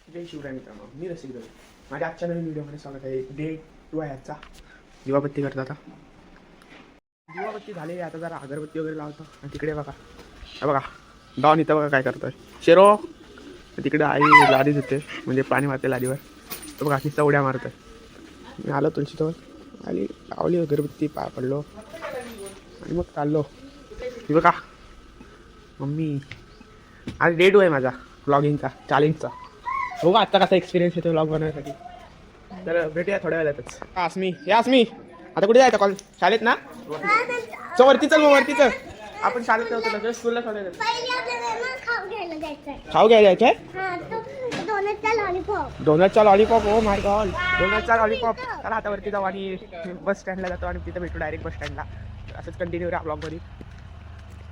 जय शिवराय मित्रांनो, मी रसिक दवे. माझ्या आजच्या नवीन व्हिडिओमध्ये स्वागत आहे. डे 2 आहे आजचा. दिवाबत्ती करतो आता. दिवाबत्ती झाली, आता जरा अगरबत्ती वगैरे लावतो. आणि तिकडे बघा, बघा डॉन इथं बघा काय करतोय. शेरो तिकडे आई लादी धुते, म्हणजे पाणी मारते लादीवर. तो बघा नुसता उड्या मारतोय. मी आलो तुळशीजवळ, आली लावली अगरबत्ती, पाय पडलो आणि मग चाललो. हे बघा मम्मी, आज डे 2 आहे माझा व्लॉगिंगचा, चॅलेंजचा. हो का आत्ता कसा एक्सपिरियन्स येतो व्लॉग बनवण्यासाठी. तर भेटूया थोड्या वेळातच. आसमी, हे आसमी आता कुठे जायचं? कॉल शाळेत ना? चल वरती, चल मग वरती चल. आपण शाळेत नव्हतो, स्कूलला सोडायचं. खाऊ घ्यायला जायचंय? डोनटचा लॉलीपॉप. ओ माय गॉड, डोनटचा लॉलीपॉप. चला आता वरती जाऊ आणि बस स्टँडला जातो आणि तिथं भेटू डायरेक्ट बस स्टँडला. असंच कंटिन्यू राहा ब्लॉगमध्ये.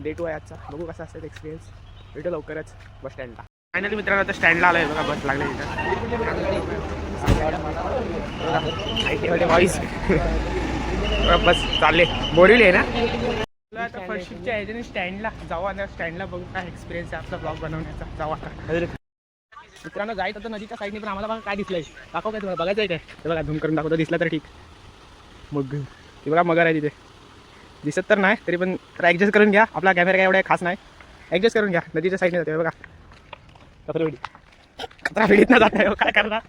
डे 2 आहे आजचा, बघू कसा असतं एक्सपिरियन्स. भेटू लवकरच बस स्टँडला. फायनली मित्रांनो आता स्टँडला आलोय बघा, बस लागले तिथं. वॉइस बस चालले. बोरिवली आहे ना. आता फर्स्टच्या ह्याच्याने स्टँडला जाऊ आणि स्टँडला बघू काय एक्सपिरियन्स आहे आपला ब्लॉग बनवण्याचा. जाऊ आता मित्रांनो. जायचं होतं नदीच्या साईडने, पण आम्हाला बघा काय दिसलंय. दाखव काय तुम्हाला, बघायचं आहे काय? ते बघा झूम करून दाखवतो, दिसला तर ठीक. मग ते बघा मगर आहे तिथे. दिसत तर नाही तरी पण तर ॲडजस्ट करून घ्या. आपला कॅमेरा काय एवढा खास नाही, ॲडजस्ट करून घ्या. नदीच्या साईडने जाते बघा. कचरा वेळीत ना जात आहे, काय करणार.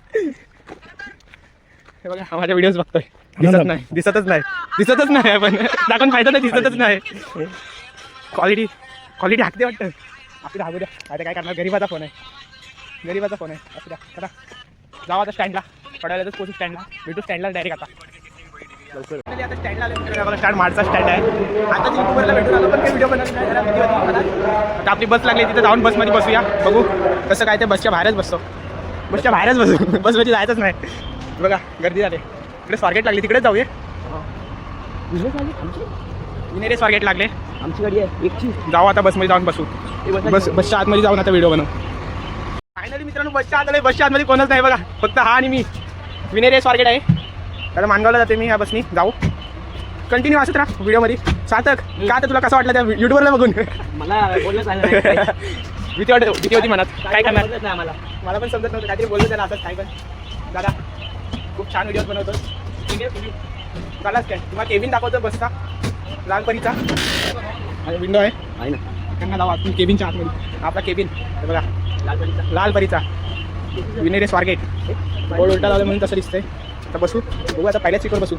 हे बघा माझ्या व्हिडिओज बघतोय, दिसत नाही, दिसतच नाही. आपण दाखवून फायदा नाही, दिसतच नाही. क्वालिटी हाकते वाटतं. आपली राहू द्या, आता काय करणार. गरीबाचा फोन आहे असू द्या. चला जाऊ आता स्टँडला. थोड्या वेळातच पोहोचू स्टँडला. भेटू स्टँडला डायरेक्ट आता. आता स्टँडला आलो. स्टँड माडचा स्टँड आहे. आता युट्यूबरला भेटून आलो, पण काही व्हिडिओ बनवत नाही. आता आपली बस लागली, तिथं जाऊन बसमध्ये बसूया. बघू कसं काय ते. बसच्या बाहेरच बसतो, बसमध्ये जायचंच नाही. बघा गर्दी झाली. इकडे स्वारगेट लागली, तिकडेच जाऊया. विनेरे स्वारगेट लागले. आमची गाडी आहे एकची. जाऊ आता बसमध्ये जाऊन बसू. बसच्या आतमध्ये जाऊन आता व्हिडिओ बनवू. फायनली मित्रांनो बसच्या आतमध्ये कोणच नाही बघा, फक्त हा आणि मी. विनेरे स्वारगेट आहे. आता मानगावला जाते मी ह्या बसनी. जाऊ कंटिन्यू असत राहा व्हिडिओमध्ये. सार्थक का आता तुला कसं वाटलं त्या युट्यूबरला बघून? मला बोलणं नाही. भीती होती मनात, काय करणार. आम्हाला मला पण समजत नव्हतं, काहीतरी बोलतो त्याला असंच काय. पण दादा खूप छान व्हिडिओज बनवतो. चालाच काय तुम्हाला केबिन दाखवतो बसचा, लालपरीचा. आणि विंडो आहे ना, त्यांना जाऊ आपण केबिनच्या आतमध्ये. आपला केबिन बघा, लालपरीचा. विनेरे स्वारगेट बोर्ड उलटा लावलं म्हणून तसं दिसतंय. आता बसू, बघू आता पहिल्याच सीटवर बसू.